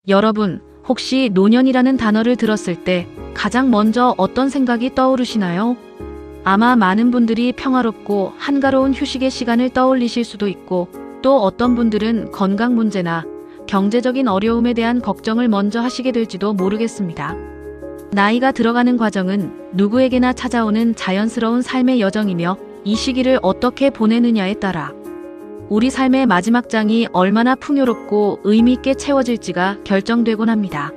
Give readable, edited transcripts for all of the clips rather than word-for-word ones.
여러분, 혹시 노년이라는 단어를 들었을 때 가장 먼저 어떤 생각이 떠오르시나요? 아마 많은 분들이 평화롭고 한가로운 휴식의 시간을 떠올리실 수도 있고, 또 어떤 분들은 건강 문제나 경제적인 어려움에 대한 걱정을 먼저 하시게 될지도 모르겠습니다. 나이가 들어가는 과정은 누구에게나 찾아오는 자연스러운 삶의 여정이며, 이 시기를 어떻게 보내느냐에 따라 우리 삶의 마지막 장이 얼마나 풍요롭고 의미 있게 채워질지가 결정되곤 합니다.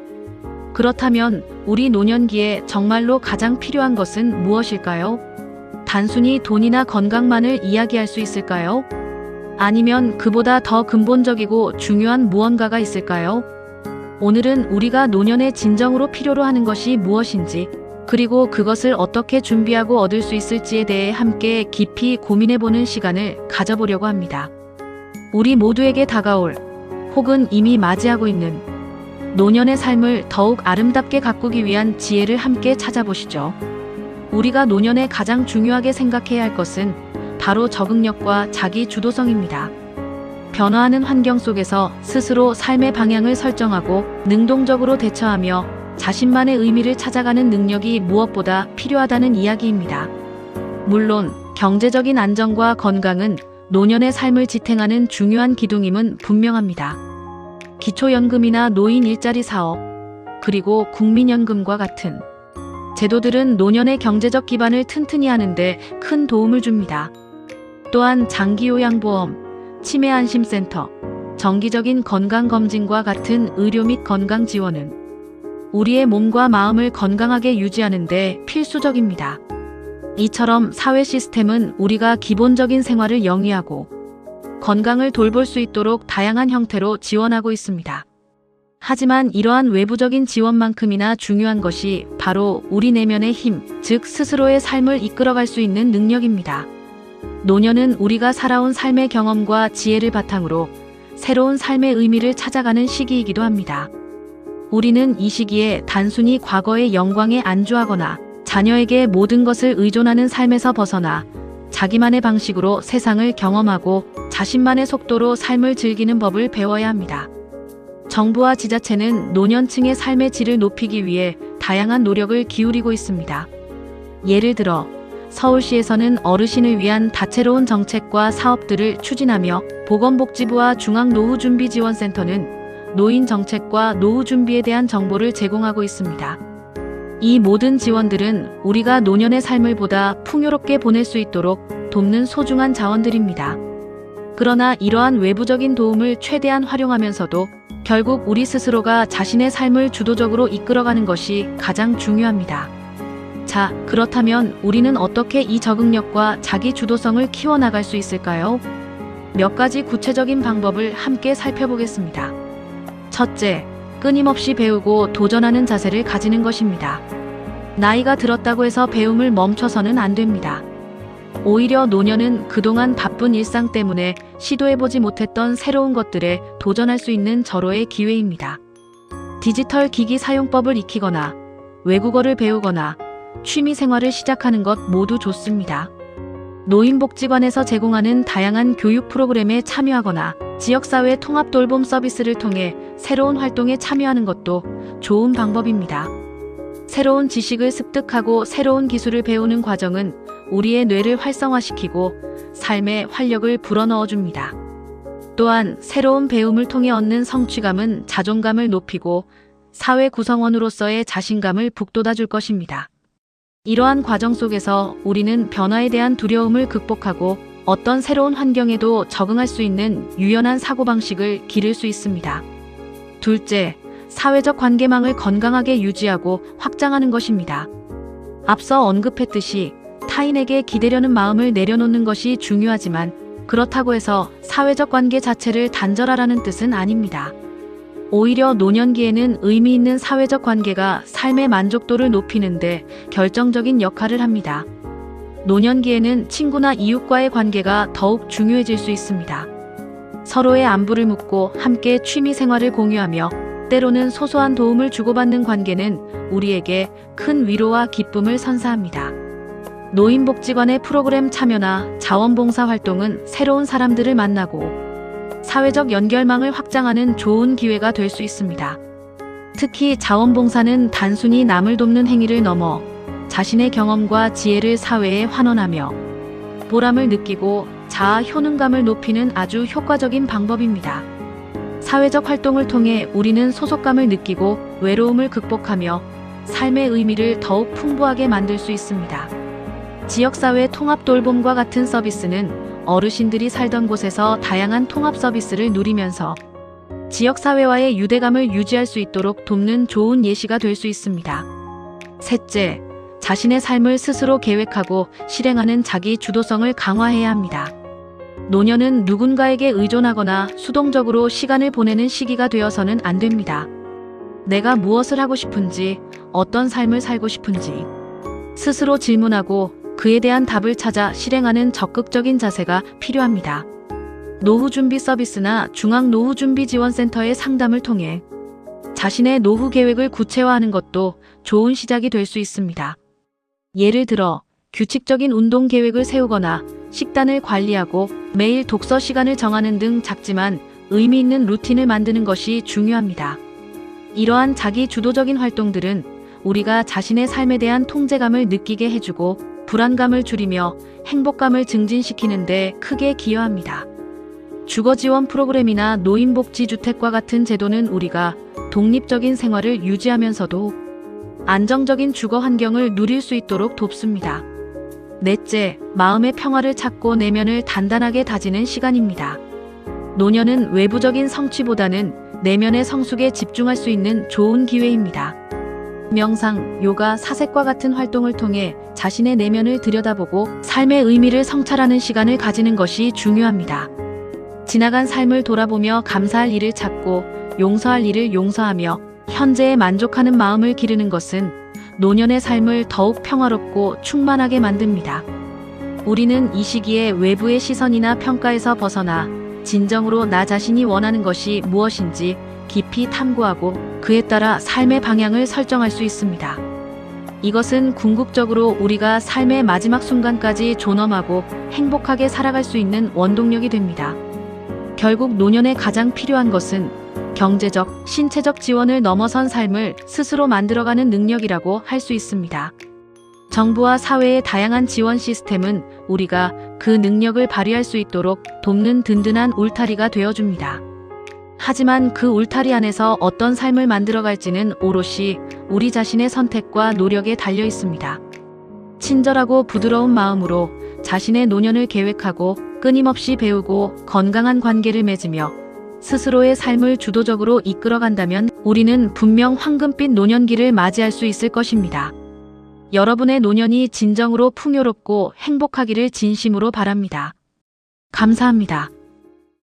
그렇다면 우리 노년기에 정말로 가장 필요한 것은 무엇일까요? 단순히 돈이나 건강만을 이야기할 수 있을까요? 아니면 그보다 더 근본적이고 중요한 무언가가 있을까요? 오늘은 우리가 노년에 진정으로 필요로 하는 것이 무엇인지, 그리고 그것을 어떻게 준비하고 얻을 수 있을지에 대해 함께 깊이 고민해보는 시간을 가져보려고 합니다. 우리 모두에게 다가올, 혹은 이미 맞이하고 있는 노년의 삶을 더욱 아름답게 가꾸기 위한 지혜를 함께 찾아보시죠. 우리가 노년에 가장 중요하게 생각해야 할 것은 바로 적응력과 자기 주도성입니다. 변화하는 환경 속에서 스스로 삶의 방향을 설정하고 능동적으로 대처하며 자신만의 의미를 찾아가는 능력이 무엇보다 필요하다는 이야기입니다. 물론 경제적인 안정과 건강은 노년의 삶을 지탱하는 중요한 기둥임은 분명합니다. 기초연금이나 노인 일자리 사업, 그리고 국민연금과 같은 제도들은 노년의 경제적 기반을 튼튼히 하는데 큰 도움을 줍니다. 또한 장기요양보험, 치매안심센터, 정기적인 건강검진과 같은 의료 및 건강 지원은 우리의 몸과 마음을 건강하게 유지하는 데 필수적입니다. 이처럼 사회 시스템은 우리가 기본적인 생활을 영위하고 건강을 돌볼 수 있도록 다양한 형태로 지원하고 있습니다. 하지만 이러한 외부적인 지원만큼이나 중요한 것이 바로 우리 내면의 힘, 즉 스스로의 삶을 이끌어갈 수 있는 능력입니다. 노년은 우리가 살아온 삶의 경험과 지혜를 바탕으로 새로운 삶의 의미를 찾아가는 시기이기도 합니다. 우리는 이 시기에 단순히 과거의 영광에 안주하거나 자녀에게 모든 것을 의존하는 삶에서 벗어나 자기만의 방식으로 세상을 경험하고 자신만의 속도로 삶을 즐기는 법을 배워야 합니다. 정부와 지자체는 노년층의 삶의 질을 높이기 위해 다양한 노력을 기울이고 있습니다. 예를 들어 서울시에서는 어르신을 위한 다채로운 정책과 사업들을 추진하며, 보건복지부와 중앙노후준비지원센터는 노인 정책과 노후 준비에 대한 정보를 제공하고 있습니다. 이 모든 지원들은 우리가 노년의 삶을 보다 풍요롭게 보낼 수 있도록 돕는 소중한 자원들입니다. 그러나 이러한 외부적인 도움을 최대한 활용하면서도 결국 우리 스스로가 자신의 삶을 주도적으로 이끌어가는 것이 가장 중요합니다. 자, 그렇다면 우리는 어떻게 이 적응력과 자기 주도성을 키워나갈 수 있을까요? 몇 가지 구체적인 방법을 함께 살펴보겠습니다. 첫째, 끊임없이 배우고 도전하는 자세를 가지는 것입니다. 나이가 들었다고 해서 배움을 멈춰서는 안 됩니다. 오히려 노년은 그동안 바쁜 일상 때문에 시도해보지 못했던 새로운 것들에 도전할 수 있는 절호의 기회입니다. 디지털 기기 사용법을 익히거나 외국어를 배우거나 취미 생활을 시작하는 것 모두 좋습니다. 노인복지관에서 제공하는 다양한 교육 프로그램에 참여하거나 지역사회 통합 돌봄 서비스를 통해 새로운 활동에 참여하는 것도 좋은 방법입니다. 새로운 지식을 습득하고 새로운 기술을 배우는 과정은 우리의 뇌를 활성화시키고 삶의 활력을 불어넣어줍니다. 또한 새로운 배움을 통해 얻는 성취감은 자존감을 높이고 사회 구성원으로서의 자신감을 북돋아줄 것입니다. 이러한 과정 속에서 우리는 변화에 대한 두려움을 극복하고 어떤 새로운 환경에도 적응할 수 있는 유연한 사고방식을 기를 수 있습니다. 둘째, 사회적 관계망을 건강하게 유지하고 확장하는 것입니다. 앞서 언급했듯이 타인에게 기대려는 마음을 내려놓는 것이 중요하지만, 그렇다고 해서 사회적 관계 자체를 단절하라는 뜻은 아닙니다. 오히려 노년기에는 의미 있는 사회적 관계가 삶의 만족도를 높이는데 결정적인 역할을 합니다. 노년기에는 친구나 이웃과의 관계가 더욱 중요해질 수 있습니다. 서로의 안부를 묻고 함께 취미 생활을 공유하며 때로는 소소한 도움을 주고받는 관계는 우리에게 큰 위로와 기쁨을 선사합니다. 노인복지관의 프로그램 참여나 자원봉사 활동은 새로운 사람들을 만나고 사회적 연결망을 확장하는 좋은 기회가 될 수 있습니다. 특히 자원봉사는 단순히 남을 돕는 행위를 넘어 자신의 경험과 지혜를 사회에 환원하며 보람을 느끼고 자아 효능감을 높이는 아주 효과적인 방법입니다. 사회적 활동을 통해 우리는 소속감을 느끼고 외로움을 극복하며 삶의 의미를 더욱 풍부하게 만들 수 있습니다. 지역사회 통합 돌봄과 같은 서비스는 어르신들이 살던 곳에서 다양한 통합 서비스를 누리면서 지역사회와의 유대감을 유지할 수 있도록 돕는 좋은 예시가 될 수 있습니다. 셋째, 자신의 삶을 스스로 계획하고 실행하는 자기 주도성을 강화해야 합니다. 노년은 누군가에게 의존하거나 수동적으로 시간을 보내는 시기가 되어서는 안 됩니다. 내가 무엇을 하고 싶은지, 어떤 삶을 살고 싶은지 스스로 질문하고 그에 대한 답을 찾아 실행하는 적극적인 자세가 필요합니다. 노후준비 서비스나 중앙노후준비지원센터의 상담을 통해 자신의 노후 계획을 구체화하는 것도 좋은 시작이 될 수 있습니다. 예를 들어 규칙적인 운동 계획을 세우거나 식단을 관리하고 매일 독서 시간을 정하는 등 작지만 의미 있는 루틴을 만드는 것이 중요합니다. 이러한 자기 주도적인 활동들은 우리가 자신의 삶에 대한 통제감을 느끼게 해주고 불안감을 줄이며 행복감을 증진시키는 데 크게 기여합니다. 주거지원 프로그램이나 노인복지주택과 같은 제도는 우리가 독립적인 생활을 유지하면서도 안정적인 주거 환경을 누릴 수 있도록 돕습니다. 넷째, 마음의 평화를 찾고 내면을 단단하게 다지는 시간입니다. 노년은 외부적인 성취보다는 내면의 성숙에 집중할 수 있는 좋은 기회입니다. 명상, 요가, 사색과 같은 활동을 통해 자신의 내면을 들여다보고 삶의 의미를 성찰하는 시간을 가지는 것이 중요합니다. 지나간 삶을 돌아보며 감사할 일을 찾고 용서할 일을 용서하며 현재에 만족하는 마음을 기르는 것은 노년의 삶을 더욱 평화롭고 충만하게 만듭니다. 우리는 이 시기에 외부의 시선이나 평가에서 벗어나 진정으로 나 자신이 원하는 것이 무엇인지 깊이 탐구하고 그에 따라 삶의 방향을 설정할 수 있습니다. 이것은 궁극적으로 우리가 삶의 마지막 순간까지 존엄하고 행복하게 살아갈 수 있는 원동력이 됩니다. 결국 노년에 가장 필요한 것은 경제적, 신체적 지원을 넘어선 삶을 스스로 만들어가는 능력이라고 할 수 있습니다. 정부와 사회의 다양한 지원 시스템은 우리가 그 능력을 발휘할 수 있도록 돕는 든든한 울타리가 되어줍니다. 하지만 그 울타리 안에서 어떤 삶을 만들어갈지는 오롯이 우리 자신의 선택과 노력에 달려 있습니다. 친절하고 부드러운 마음으로 자신의 노년을 계획하고 끊임없이 배우고 건강한 관계를 맺으며 스스로의 삶을 주도적으로 이끌어간다면 우리는 분명 황금빛 노년기를 맞이할 수 있을 것입니다. 여러분의 노년이 진정으로 풍요롭고 행복하기를 진심으로 바랍니다. 감사합니다.